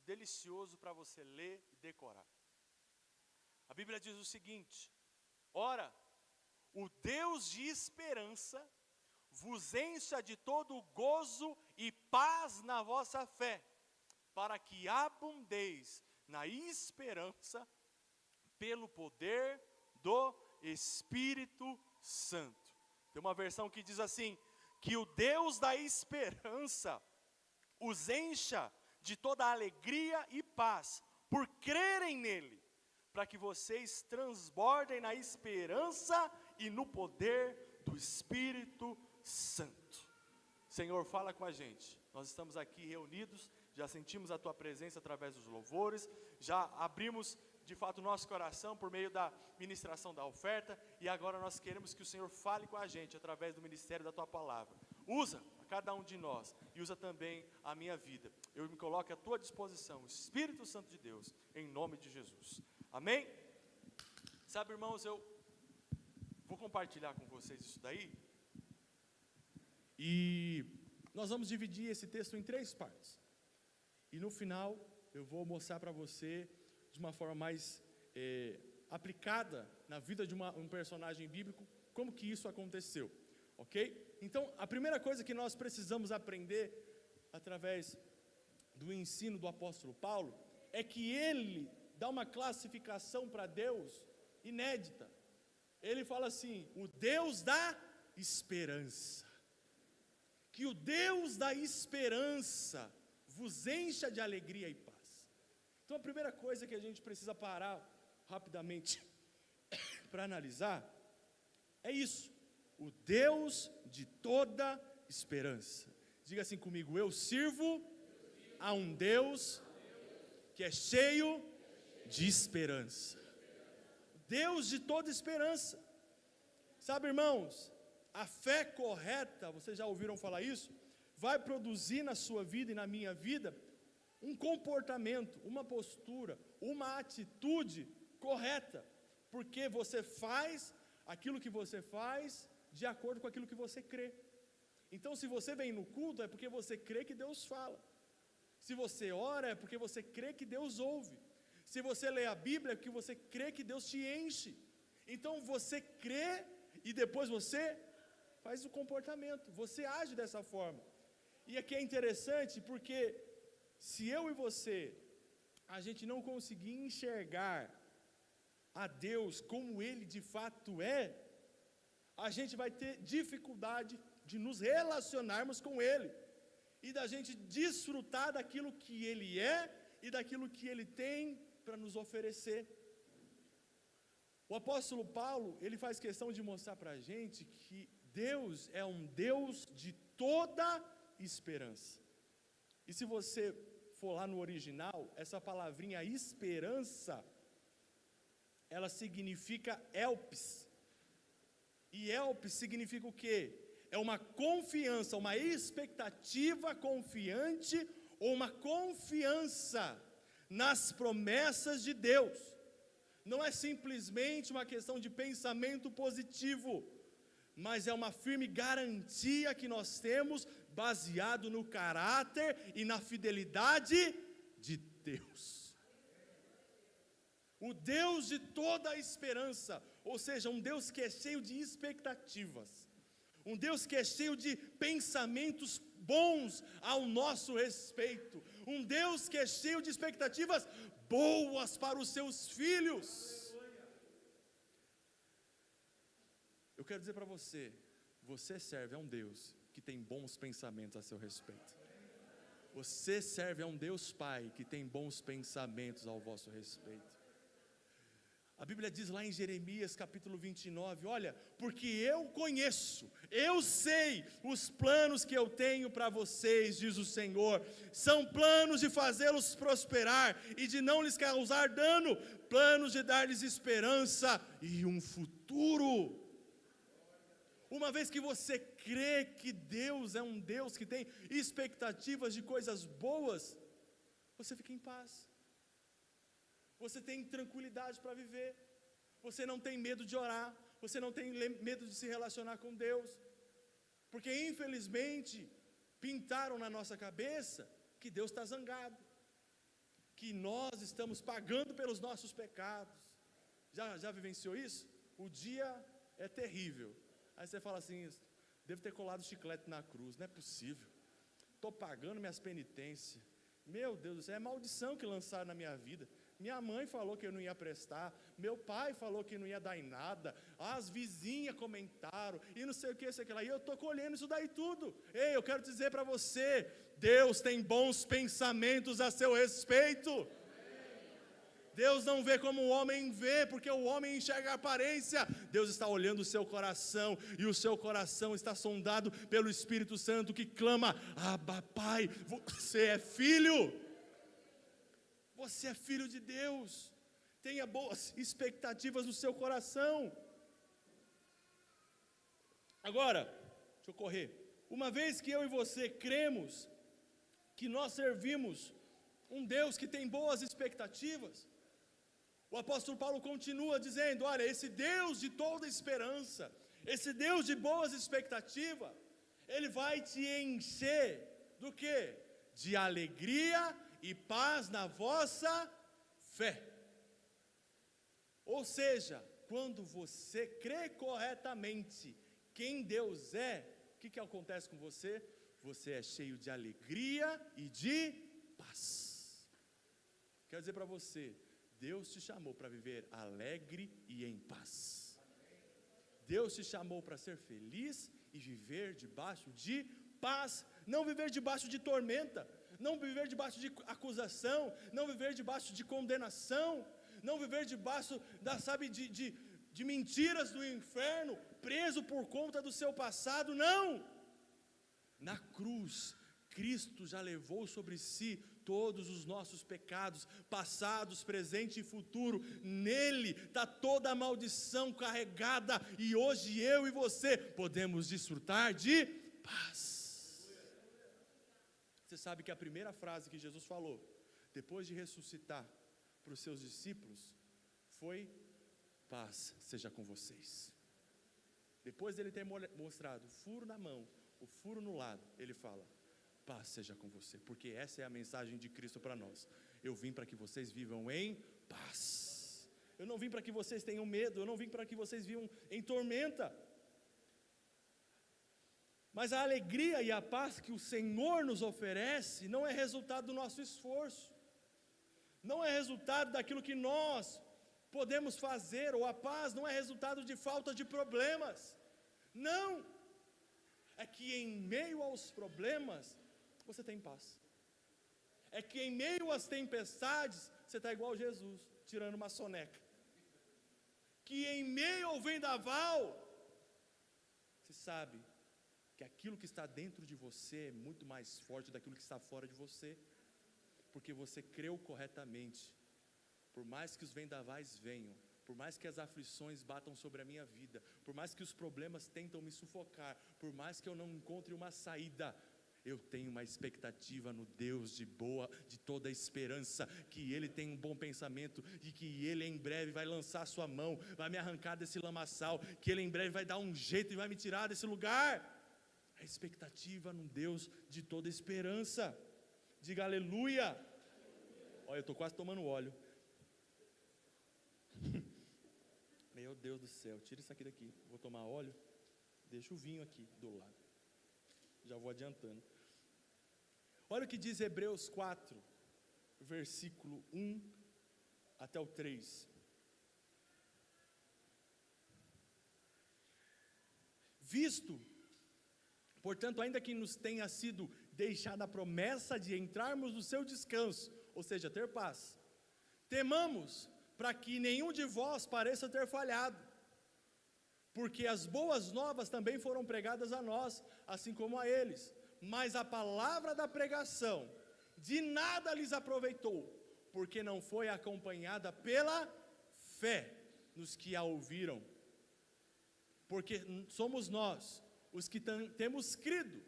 delicioso para você ler e decorar. A Bíblia diz o seguinte: ora, o Deus de esperança vos encha de todo gozo e paz na vossa fé, para que abundeis na esperança pelo poder do Espírito Santo. Tem uma versão que diz assim: que o Deus da esperança os encha de toda alegria e paz, por crerem nele, para que vocês transbordem na esperança e no poder do Espírito Santo. Senhor, fala com a gente. Nós estamos aqui reunidos, já sentimos a Tua presença através dos louvores, já abrimos de fato o nosso coração por meio da ministração da oferta, e agora nós queremos que o Senhor fale com a gente através do ministério da Tua palavra. Usa a cada um de nós e usa também a minha vida. Eu me coloco à Tua disposição, Espírito Santo de Deus, em nome de Jesus. Amém? Sabe, irmãos, eu vou compartilhar com vocês isso daí, e nós vamos dividir esse texto em 3 partes, e no final eu vou mostrar para você de uma forma mais aplicada na vida de um personagem bíblico, como que isso aconteceu, ok? Então, a primeira coisa que nós precisamos aprender através do ensino do apóstolo Paulo é que ele dá uma classificação para Deus inédita. Ele fala assim: o Deus da esperança. Que o Deus da esperança vos encha de alegria e paz. Então a primeira coisa que a gente precisa parar rapidamente para analisar é isso: o Deus de toda esperança. Diga assim comigo: eu sirvo a um Deus que é cheio de esperança. Deus de toda esperança. Sabe, irmãos, a fé correta, vocês já ouviram falar isso? Vai produzir na sua vida e na minha vida um comportamento, uma postura, uma atitude correta, porque você faz aquilo que você faz de acordo com aquilo que você crê. Então, se você vem no culto, é porque você crê que Deus fala. Se você ora, é porque você crê que Deus ouve. Se você lê a Bíblia, é porque você crê que Deus te enche. Então, você crê e depois você faz o comportamento, você age dessa forma. E aqui é interessante porque se eu e você, a gente não conseguir enxergar a Deus como Ele de fato é, a gente vai ter dificuldade de nos relacionarmos com Ele, e da gente desfrutar daquilo que Ele é, e daquilo que Ele tem para nos oferecer. O apóstolo Paulo, ele faz questão de mostrar para a gente que Deus é um Deus de toda esperança. E se você for lá no original, essa palavrinha esperança, ela significa elpis. E elpis significa o quê? É uma confiança, uma expectativa confiante, ou uma confiança nas promessas de Deus. Não é simplesmente uma questão de pensamento positivo, mas é uma firme garantia que nós temos, baseado no caráter e na fidelidade de Deus. O Deus de toda a esperança, ou seja, um Deus que é cheio de expectativas, um Deus que é cheio de pensamentos bons ao nosso respeito, um Deus que é cheio de expectativas boas para os seus filhos. Eu quero dizer para você, você serve a um Deus que tem bons pensamentos a seu respeito. Você serve a um Deus Pai que tem bons pensamentos ao vosso respeito. A Bíblia diz lá em Jeremias capítulo 29, olha, porque eu conheço, eu sei os planos que eu tenho para vocês, diz o Senhor, são planos de fazê-los prosperar e de não lhes causar dano, planos de dar-lhes esperança e um futuro. Uma vez que você crê que Deus é um Deus que tem expectativas de coisas boas, você fica em paz. Você tem tranquilidade para viver, você não tem medo de orar, você não tem medo de se relacionar com Deus, porque infelizmente pintaram na nossa cabeça que Deus está zangado, que nós estamos pagando pelos nossos pecados. Já vivenciou isso? O dia é terrível. Aí você fala assim: devo ter colado chiclete na cruz, não é possível. Estou pagando minhas penitências. Meu Deus do céu, é maldição que lançaram na minha vida. Minha mãe falou que eu não ia prestar, meu pai falou que não ia dar em nada, as vizinhas comentaram, e não sei o que, sei o que lá, e eu estou colhendo isso daí tudo. Ei, eu quero dizer para você, Deus tem bons pensamentos a seu respeito. Deus não vê como o homem vê, porque o homem enxerga a aparência. Deus está olhando o seu coração, e o seu coração está sondado pelo Espírito Santo, que clama: Abba, Pai, você é filho. Você é filho de Deus. Tenha boas expectativas no seu coração. Agora, deixa eu correr. Uma vez que eu e você cremos que nós servimos um Deus que tem boas expectativas, o apóstolo Paulo continua dizendo: olha, esse Deus de toda esperança, esse Deus de boas expectativas, Ele vai te encher do quê? De alegria e paz na vossa fé. Ou seja, quando você crê corretamente quem Deus é, o que acontece com você? Você é cheio de alegria e de paz. Quero dizer para você, Deus te chamou para viver alegre e em paz. Deus te chamou para ser feliz e viver debaixo de paz, não viver debaixo de tormenta, não viver debaixo de acusação, não viver debaixo de condenação, não viver debaixo de mentiras do inferno, preso por conta do seu passado. Não! Na cruz, Cristo já levou sobre si todos os nossos pecados, passados, presente e futuro. Nele está toda a maldição carregada, e hoje eu e você podemos desfrutar de paz. Você sabe que a primeira frase que Jesus falou, depois de ressuscitar para os seus discípulos, foi: paz seja com vocês. Depois dele ter mostrado o furo na mão, o furo no lado, ele fala: paz seja com você, porque essa é a mensagem de Cristo para nós. Eu vim para que vocês vivam em paz. Eu não vim para que vocês tenham medo, eu não vim para que vocês vivam em tormenta. Mas a alegria e a paz que o Senhor nos oferece não é resultado do nosso esforço, não é resultado daquilo que nós podemos fazer, ou a paz não é resultado de falta de problemas. Não, é que em meio aos problemas você tem paz. É que em meio às tempestades você está igual Jesus, tirando uma soneca. Que em meio ao vendaval você sabe que aquilo que está dentro de você é muito mais forte daquilo que está fora de você, porque você creu corretamente. Por mais que os vendavais venham, por mais que as aflições batam sobre a minha vida, por mais que os problemas tentam me sufocar, por mais que eu não encontre uma saída, eu tenho uma expectativa no Deus de toda esperança, que Ele tem um bom pensamento, e que Ele em breve vai lançar a sua mão, vai me arrancar desse lamaçal, que Ele em breve vai dar um jeito e vai me tirar desse lugar. A expectativa no Deus de toda esperança. Diga aleluia. Olha, eu estou quase tomando óleo. Meu Deus do céu, tira isso aqui daqui. Vou tomar óleo, deixa o vinho aqui do lado. Já vou adiantando. Olha o que diz Hebreus 4, versículo 1 até o 3. Visto, portanto, ainda que nos tenha sido deixada a promessa de entrarmos no seu descanso, ou seja, ter paz, temamos para que nenhum de vós pareça ter falhado, porque as boas novas também foram pregadas a nós, assim como a eles, mas a palavra da pregação de nada lhes aproveitou, porque não foi acompanhada pela fé nos que a ouviram. Porque somos nós, os que temos crido,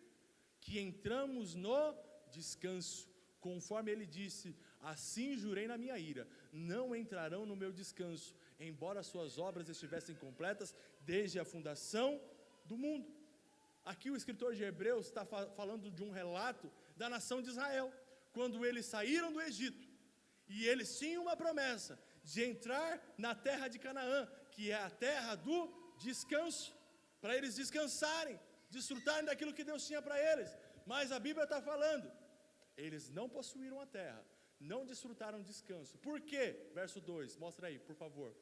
que entramos no descanso, conforme ele disse: assim jurei na minha ira, não entrarão no meu descanso, embora suas obras estivessem completas desde a fundação do mundo. Aqui o escritor de Hebreus está falando de um relato da nação de Israel, quando eles saíram do Egito, E eles tinham uma promessa de entrar na terra de Canaã, que é a terra do descanso, para eles descansarem, desfrutarem daquilo que Deus tinha para eles. Mas a Bíblia está falando, eles não possuíram a terra, não desfrutaram descanso. Por quê? Verso 2, mostra aí, por favor.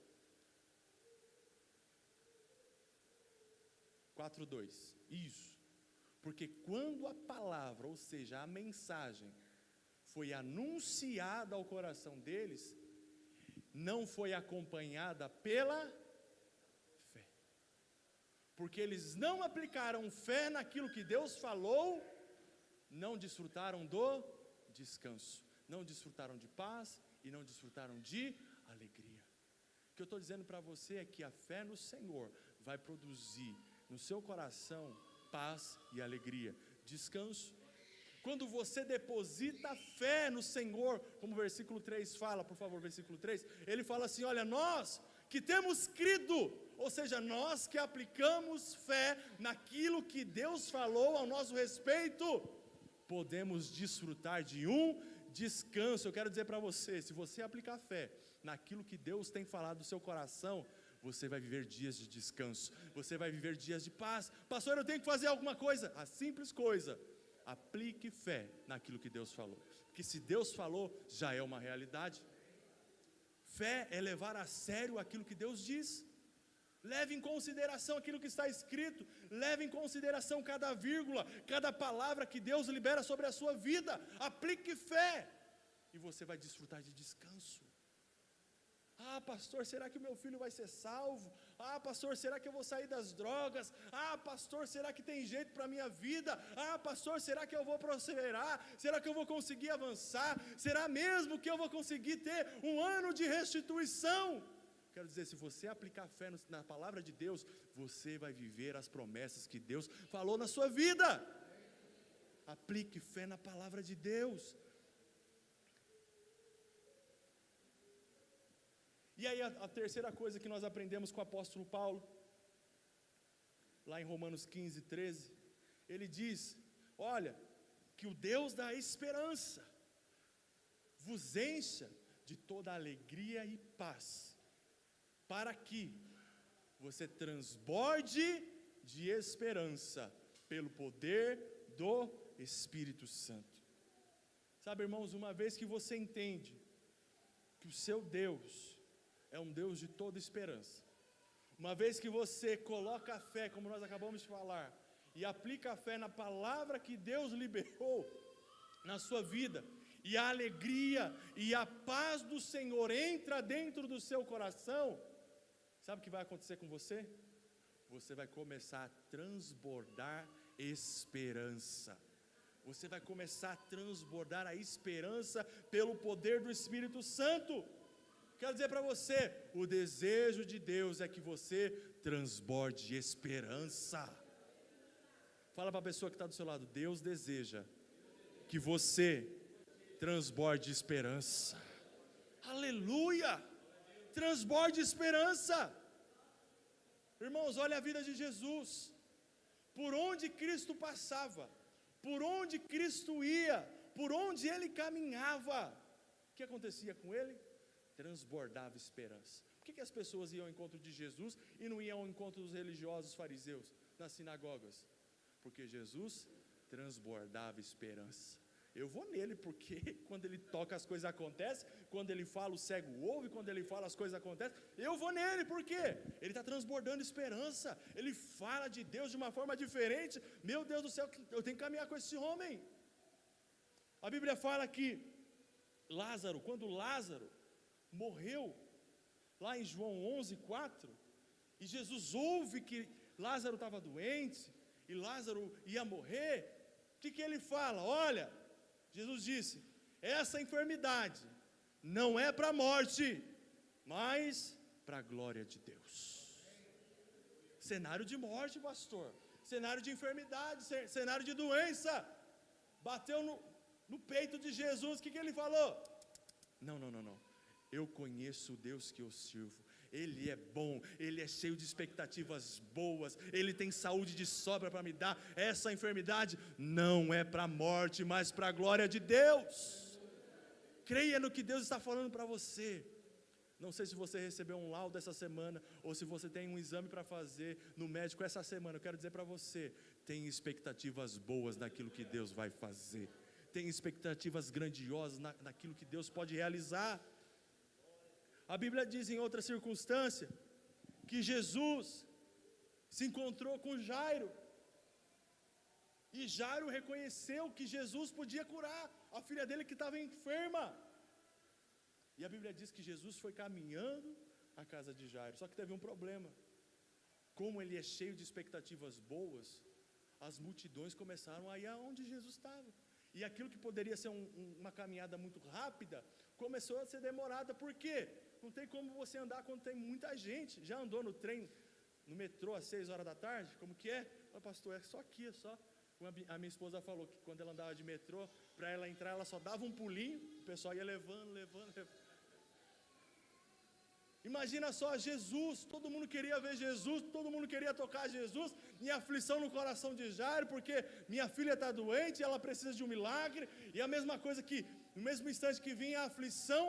4:2, isso. Porque quando a palavra, ou seja, a mensagem, foi anunciada ao coração deles, não foi acompanhada pela fé. Porque eles não aplicaram fé naquilo que Deus falou, não desfrutaram do descanso, não desfrutaram de paz e não desfrutaram de alegria. O que eu estou dizendo para você é que a fé no Senhor vai produzir no seu coração paz e alegria, descanso. Quando você deposita fé no Senhor, como o versículo 3 fala, por favor, versículo 3, ele fala assim, olha, nós que temos crido, ou seja, nós que aplicamos fé naquilo que Deus falou ao nosso respeito, podemos desfrutar de um descanso. Eu quero dizer para você, se você aplicar fé naquilo que Deus tem falado no seu coração, você vai viver dias de descanso, você vai viver dias de paz. Pastor, eu tenho que fazer alguma coisa, a simples coisa, aplique fé naquilo que Deus falou, porque se Deus falou, já é uma realidade. Fé é levar a sério aquilo que Deus diz, leve em consideração aquilo que está escrito, leve em consideração cada vírgula, cada palavra que Deus libera sobre a sua vida, aplique fé, e você vai desfrutar de descanso. Ah, pastor, será que o meu filho vai ser salvo? Ah, pastor, será que eu vou sair das drogas? Ah, pastor, será que tem jeito para a minha vida? Ah, pastor, será que eu vou prosperar? Será que eu vou conseguir avançar? Será mesmo que eu vou conseguir ter um ano de restituição? Quero dizer, se você aplicar fé na palavra de Deus, você vai viver as promessas que Deus falou na sua vida. Aplique fé na palavra de Deus. E aí a terceira coisa que nós aprendemos com o apóstolo Paulo, lá em Romanos 15:13, ele diz, olha, que o Deus da esperança vos encha de toda alegria e paz, para que você transborde de esperança, pelo poder do Espírito Santo. Sabe, irmãos, uma vez que você entende que o seu Deus é um Deus de toda esperança, uma vez que você coloca a fé, como nós acabamos de falar, e aplica a fé na palavra que Deus liberou na sua vida, e a alegria e a paz do Senhor entra dentro do seu coração, sabe o que vai acontecer com você? Você vai começar a transbordar esperança. Você vai começar a transbordar a esperança pelo poder do Espírito Santo. Quero dizer para você, o desejo de Deus é que você transborde esperança. Fala para a pessoa que está do seu lado, Deus deseja que você transborde esperança. Aleluia! Transborde esperança. Irmãos, olha a vida de Jesus. Por onde Cristo passava, por onde Cristo ia, por onde Ele caminhava, o que acontecia com Ele? Transbordava esperança. Por que as pessoas iam ao encontro de Jesus e não iam ao encontro dos religiosos fariseus nas sinagogas? Porque Jesus transbordava esperança. Eu vou nele porque quando ele toca as coisas acontecem, quando ele fala o cego ouve, quando ele fala as coisas acontecem, eu vou nele, por quê? Ele está transbordando esperança, ele fala de Deus de uma forma diferente. Meu Deus do céu, eu tenho que caminhar com esse homem. A Bíblia fala que Lázaro, quando Lázaro morreu, lá em João 11:4, e Jesus ouve que Lázaro estava doente, e Lázaro ia morrer, o que ele fala? Olha, Jesus disse, essa enfermidade não é para a morte, mas para a glória de Deus. Cenário de morte, pastor, cenário de enfermidade, cenário de doença, bateu no peito de Jesus, o que ele falou? Não, eu conheço o Deus que eu sirvo, Ele é bom, Ele é cheio de expectativas boas, Ele tem saúde de sobra para me dar. Essa enfermidade não é para a morte, mas para a glória de Deus. Creia no que Deus está falando para você. Não sei se você recebeu um laudo essa semana, ou se você tem um exame para fazer no médico essa semana. Eu quero dizer para você, tenha expectativas boas naquilo que Deus vai fazer. Tenha expectativas grandiosas naquilo que Deus pode realizar. A Bíblia diz em outra circunstância, que Jesus se encontrou com Jairo, e Jairo reconheceu que Jesus podia curar a filha dele que estava enferma. E a Bíblia diz que Jesus foi caminhando à casa de Jairo, só que teve um problema. Como ele é cheio de expectativas boas, as multidões começaram a ir aonde Jesus estava, e aquilo que poderia ser uma caminhada muito rápida, começou a ser demorada. Por quê? Não tem como você andar quando tem muita gente. Já andou no trem, no metrô às 6 horas da tarde? Como que é? Ah, pastor, é só aqui, é só. A minha esposa falou que quando ela andava de metrô, para ela entrar, ela só dava um pulinho, o pessoal ia levando. Imagina só, Jesus, todo mundo queria ver Jesus, todo mundo queria tocar Jesus, e aflição no coração de Jairo, porque minha filha está doente, ela precisa de um milagre. E a mesma coisa que, no mesmo instante que vinha a aflição,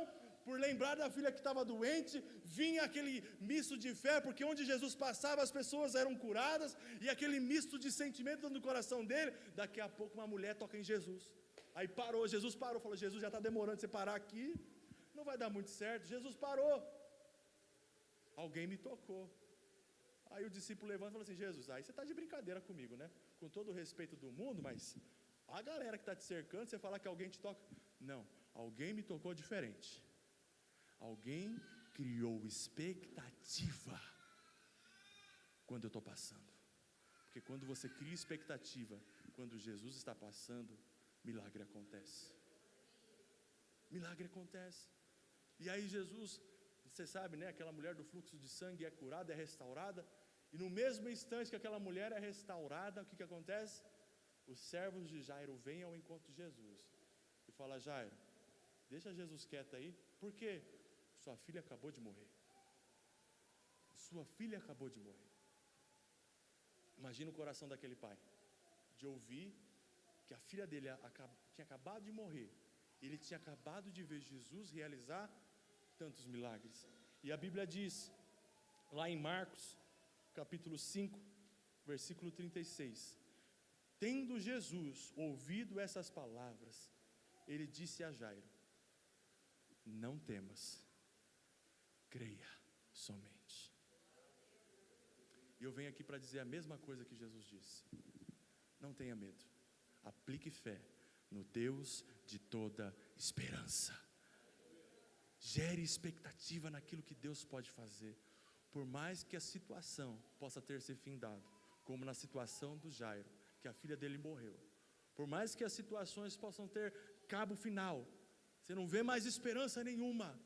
por lembrar da filha que estava doente, vinha aquele misto de fé, porque onde Jesus passava as pessoas eram curadas, e aquele misto de sentimento no coração dele. Daqui a pouco uma mulher toca em Jesus, aí parou, Jesus parou, falou, Jesus, já está demorando você parar aqui, não vai dar muito certo. Jesus parou, alguém me tocou. Aí o discípulo levanta e fala assim, Jesus, aí você está de brincadeira comigo, né? Com todo o respeito do mundo, mas a galera que está te cercando, você falar que alguém te toca. Não, alguém me tocou diferente. Alguém criou expectativa quando eu estou passando. Porque quando você cria expectativa, quando Jesus está passando, milagre acontece. Milagre acontece. E aí Jesus, você sabe, né? Aquela mulher do fluxo de sangue é curada, é restaurada. E no mesmo instante que aquela mulher é restaurada, o que acontece? Os servos de Jairo vêm ao encontro de Jesus e falam, Jairo, deixa Jesus quieto aí. Por quê? Sua filha acabou de morrer. Sua filha acabou de morrer. Imagina o coração daquele pai, de ouvir que a filha dele tinha acabado de morrer. Ele tinha acabado de ver Jesus realizar tantos milagres. E a Bíblia diz, lá em Marcos, capítulo 5, versículo 36, tendo Jesus ouvido essas palavras, ele disse a Jairo, não temas, creia somente. E eu venho aqui para dizer a mesma coisa que Jesus disse. Não tenha medo, aplique fé no Deus de toda esperança. Gere expectativa naquilo que Deus pode fazer. Por mais que a situação possa ter se findado, como na situação do Jairo, que a filha dele morreu. Por mais que as situações possam ter cabo final, você não vê mais esperança nenhuma,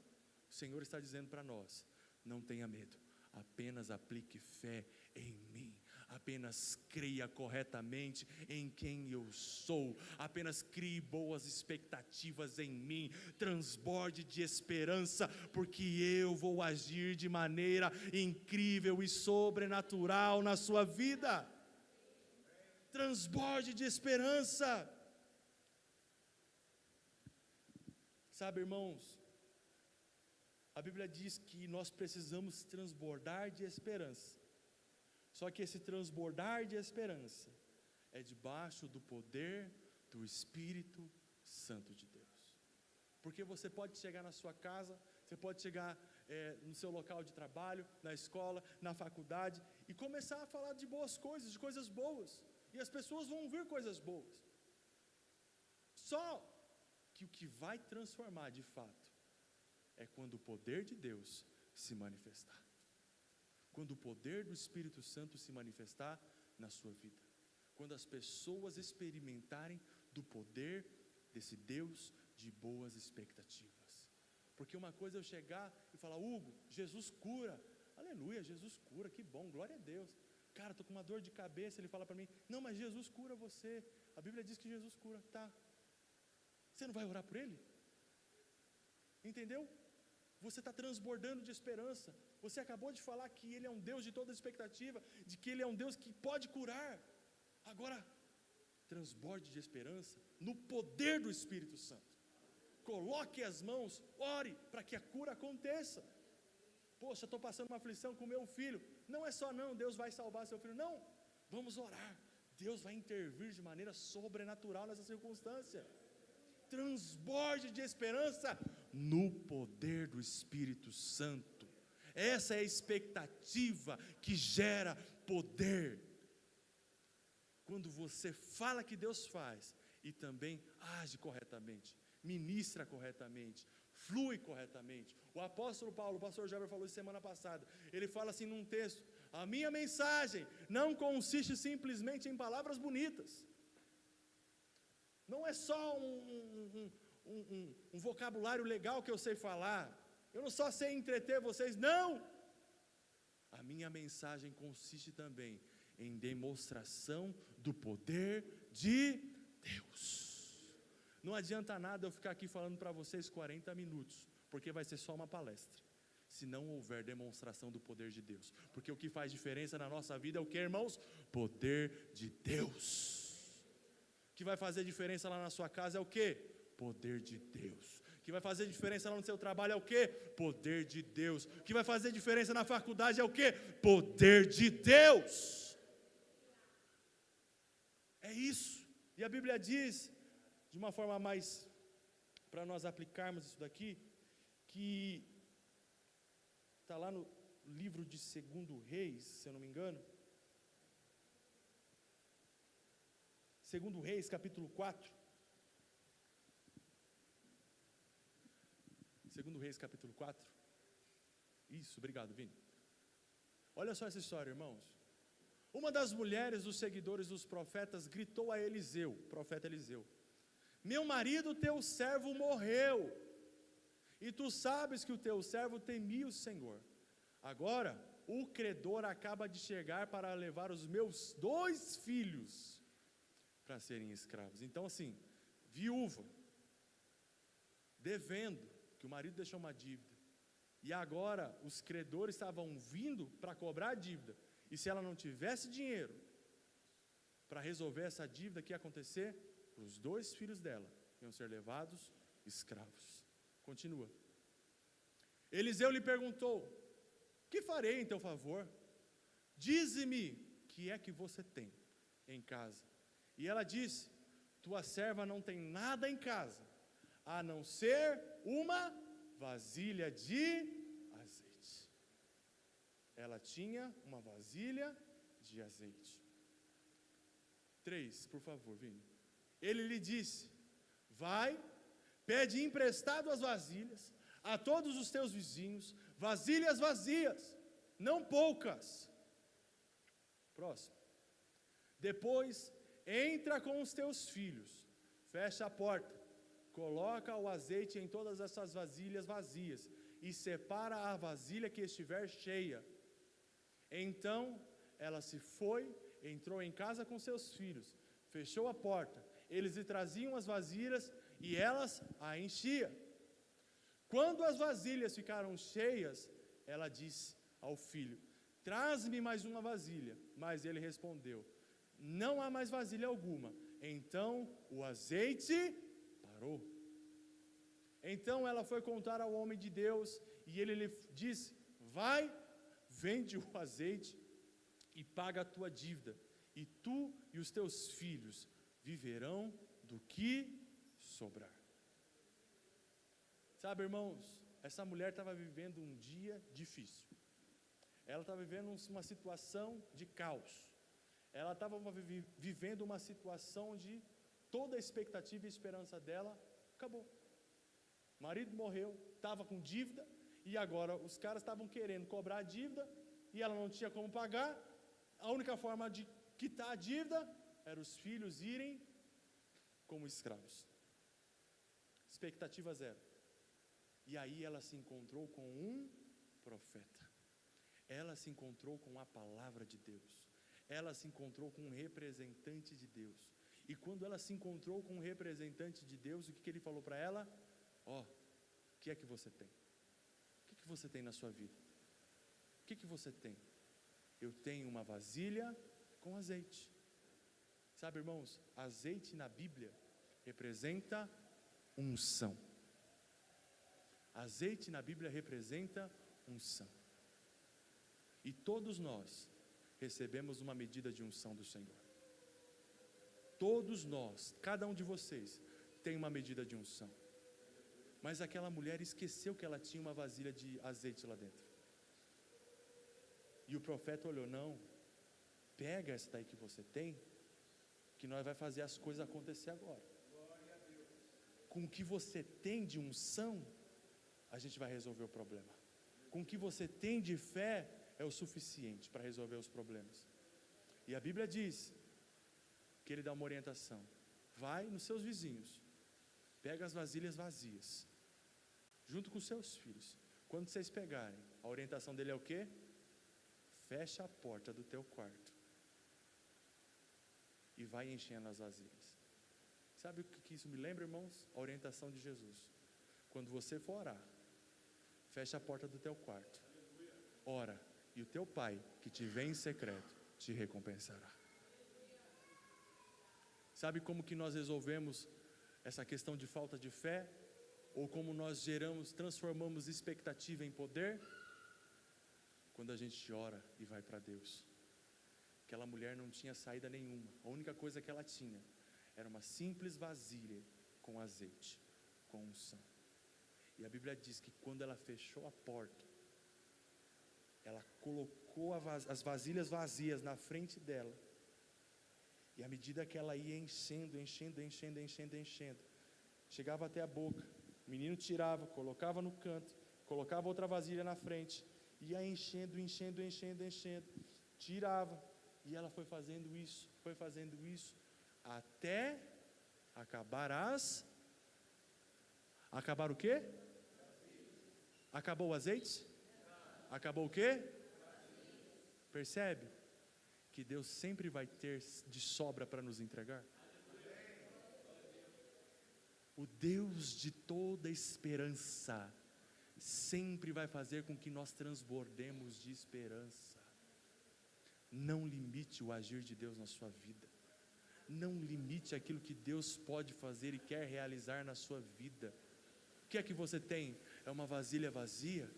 o Senhor está dizendo para nós, não tenha medo, apenas aplique fé em mim. Apenas creia corretamente em quem eu sou. Apenas crie boas expectativas em mim. Transborde de esperança, porque eu vou agir de maneira incrível e sobrenatural na sua vida. Transborde de esperança. Sabe, irmãos, a Bíblia diz que nós precisamos transbordar de esperança. Só que esse transbordar de esperança é debaixo do poder do Espírito Santo de Deus. Porque você pode chegar na sua casa, você pode chegar no seu local de trabalho, na escola, na faculdade, e começar a falar de boas coisas, de coisas boas. E as pessoas vão ouvir coisas boas. Só que o que vai transformar de fato é quando o poder de Deus se manifestar. Quando o poder do Espírito Santo se manifestar na sua vida. Quando as pessoas experimentarem do poder desse Deus de boas expectativas. Porque uma coisa é eu chegar e falar, Hugo, Jesus cura. Aleluia, Jesus cura, que bom, glória a Deus. Cara, estou com uma dor de cabeça, ele fala para mim, não, mas Jesus cura você. A Bíblia diz que Jesus cura, tá. Você não vai orar por ele? Entendeu? Você está transbordando de esperança. Você acabou de falar que Ele é um Deus de toda expectativa, de que Ele é um Deus que pode curar. Agora, transborde de esperança no poder do Espírito Santo. coloque as mãos, ore para que a cura aconteça. Poxa, estou passando uma aflição com meu filho. Não é só não, Deus vai salvar seu filho. Não, vamos orar. Deus vai intervir de maneira sobrenatural nessa circunstância. Transborde de esperança no poder do Espírito Santo. Essa é a expectativa que gera poder. Quando você fala que Deus faz e também age corretamente, ministra corretamente, flui corretamente. O apóstolo Paulo, o pastor Jaber falou isso semana passada, ele fala assim num texto: a minha mensagem não consiste simplesmente em palavras bonitas, não é só um vocabulário legal que eu sei falar, eu não só sei entreter vocês, não, a minha mensagem consiste também em demonstração do poder de Deus. Não adianta nada eu ficar aqui falando para vocês 40 minutos, porque vai ser só uma palestra, se não houver demonstração do poder de Deus. Porque o que faz diferença na nossa vida é o que, irmãos? Poder de Deus. O que vai fazer diferença lá na sua casa é o que? Poder de Deus. O que vai fazer diferença lá no seu trabalho é o que? Poder de Deus. O que vai fazer diferença na faculdade é o que? Poder de Deus. É isso. E a Bíblia diz, de uma forma mais, para nós aplicarmos isso daqui, que está lá no livro de 2 Reis, se eu não me engano, 2 Reis, capítulo 4, 2 Reis, capítulo 4, isso, obrigado, Vini. Olha só essa história, irmãos. Uma das mulheres dos seguidores dos profetas gritou a Eliseu, profeta Eliseu: meu marido, teu servo, morreu, e tu sabes que o teu servo temia o Senhor. Agora, o credor acaba de chegar para levar os meus 2 filhos para serem escravos. Então assim, viúva, devendo, que o marido deixou uma dívida, e agora os credores estavam vindo para cobrar a dívida, e se ela não tivesse dinheiro para resolver essa dívida, o que ia acontecer? Os 2 filhos dela iam ser levados escravos. Continua. Eliseu lhe perguntou: que farei em teu favor? Dize-me, que é que você tem em casa? E ela disse: tua serva não tem nada em casa, a não ser uma vasilha de azeite. Ela tinha uma vasilha de azeite. 3, por favor, Vini. Ele lhe disse: vai, pede emprestado as vasilhas a todos os teus vizinhos, vasilhas vazias, não poucas. Próximo. Depois, entra com os teus filhos, fecha a porta, coloca o azeite em todas essas vasilhas vazias e separa a vasilha que estiver cheia. Então, ela se foi, entrou em casa com seus filhos, fechou a porta, eles lhe traziam as vasilhas e elas a enchia. Quando as vasilhas ficaram cheias, ela disse ao filho: traz-me mais uma vasilha. Mas ele respondeu: não há mais vasilha alguma. Então o azeite parou. Então ela foi contar ao homem de Deus, e ele lhe disse: vai, vende o azeite e paga a tua dívida, e tu e os teus filhos viverão do que sobrar. Sabe, irmãos, essa mulher estava vivendo um dia difícil. Ela estava vivendo uma situação de caos. Ela estava vivendo uma situação de toda a expectativa e esperança dela acabou. O marido morreu, estava com dívida, e agora os caras estavam querendo cobrar a dívida, e ela não tinha como pagar. A única forma de quitar a dívida era os filhos irem como escravos. Expectativa zero. E aí ela se encontrou com um profeta. Ela se encontrou com a palavra de Deus. Ela se encontrou com um representante de Deus. E quando ela se encontrou com um representante de Deus, o que ele falou para ela? Ó, o que é que você tem? O que você tem na sua vida? O que você tem? Eu tenho uma vasilha com azeite. Sabe, irmãos, azeite na Bíblia representa unção. Azeite na Bíblia representa unção. E todos nós recebemos uma medida de unção do Senhor. Todos nós, cada um de vocês, tem uma medida de unção. Mas aquela mulher esqueceu que ela tinha uma vasilha de azeite lá dentro. E o profeta olhou, não, pega essa daí que você tem, que nós vai fazer as coisas acontecer agora. Com o que você tem de unção, a gente vai resolver o problema. Com o que você tem de fé, é o suficiente para resolver os problemas. E a Bíblia diz que ele dá uma orientação. Vai nos seus vizinhos, pega as vasilhas vazias, junto com seus filhos. Quando vocês pegarem, a orientação dele é o quê? Fecha a porta do teu quarto e vai enchendo as vasilhas. Sabe o que isso me lembra, irmãos? A orientação de Jesus. Quando você for orar, fecha a porta do teu quarto, ora, e o teu pai, que te vê em secreto, te recompensará. Sabe como que nós resolvemos essa questão de falta de fé? Ou como nós transformamos expectativa em poder? Quando a gente ora e vai para Deus. Aquela mulher não tinha saída nenhuma. A única coisa que ela tinha era uma simples vasilha com azeite, com unção. E a Bíblia diz que quando ela fechou a porta, ela colocou as vasilhas vazias na frente dela. E à medida que ela ia enchendo, chegava até a boca, o menino tirava, colocava no canto, colocava outra vasilha na frente, ia enchendo, tirava, e ela foi fazendo isso, até acabar acabar o quê? Acabou o azeite? Acabou o quê? Percebe? Que Deus sempre vai ter de sobra para nos entregar. O Deus de toda esperança sempre vai fazer com que nós transbordemos de esperança. Não limite o agir de Deus na sua vida. Não limite aquilo que Deus pode fazer e quer realizar na sua vida. O que é que você tem? É uma vasilha vazia?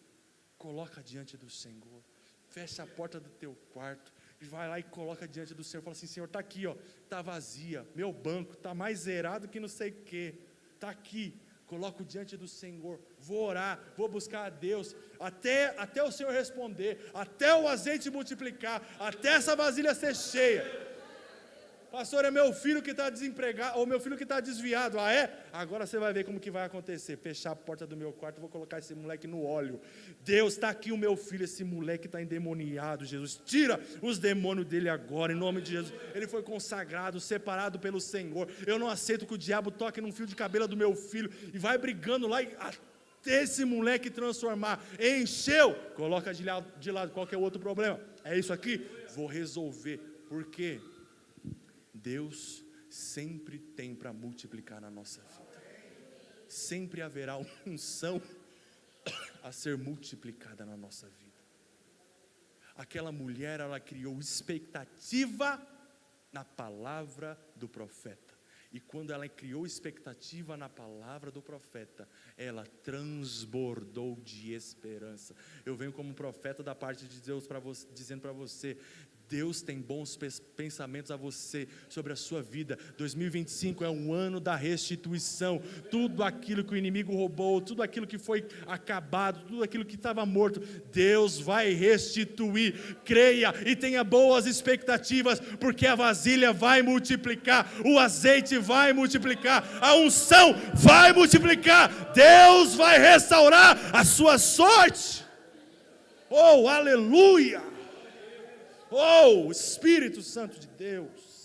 Coloca diante do Senhor. Fecha a porta do teu quarto. Vai lá e coloca diante do Senhor. Fala assim, Senhor, está aqui, está vazia. Meu banco está mais zerado que não sei o que. Está aqui. Coloco diante do Senhor. Vou orar, vou buscar a Deus. Até o Senhor responder. Até o azeite multiplicar. Até essa vasilha ser cheia. Pastor, é meu filho que está desempregado, ou meu filho que está desviado. Ah, é? Agora você vai ver como que vai acontecer. Fechar a porta do meu quarto, vou colocar esse moleque no óleo. Deus, está aqui o meu filho, esse moleque está endemoniado, Jesus. Tira os demônios dele agora, em nome de Jesus. Ele foi consagrado, separado pelo Senhor. Eu não aceito que o diabo toque num fio de cabelo do meu filho. E vai brigando lá até esse moleque transformar. Encheu, coloca de lado qualquer outro problema. É isso aqui? Vou resolver. Por quê? Deus sempre tem para multiplicar na nossa vida. Sempre haverá uma unção a ser multiplicada na nossa vida. Aquela mulher, ela criou expectativa na palavra do profeta. E quando ela criou expectativa na palavra do profeta, ela transbordou de esperança. Eu venho como profeta da parte de Deus dizendo para você, Deus tem bons pensamentos a você, sobre a sua vida. 2025 é um ano da restituição. Tudo aquilo que o inimigo roubou, tudo aquilo que foi acabado, tudo aquilo que estava morto, Deus vai restituir. Creia e tenha boas expectativas, porque a vasilha vai multiplicar, o azeite vai multiplicar, a unção vai multiplicar, Deus vai restaurar a sua sorte. Oh, aleluia! Oh, Espírito Santo de Deus.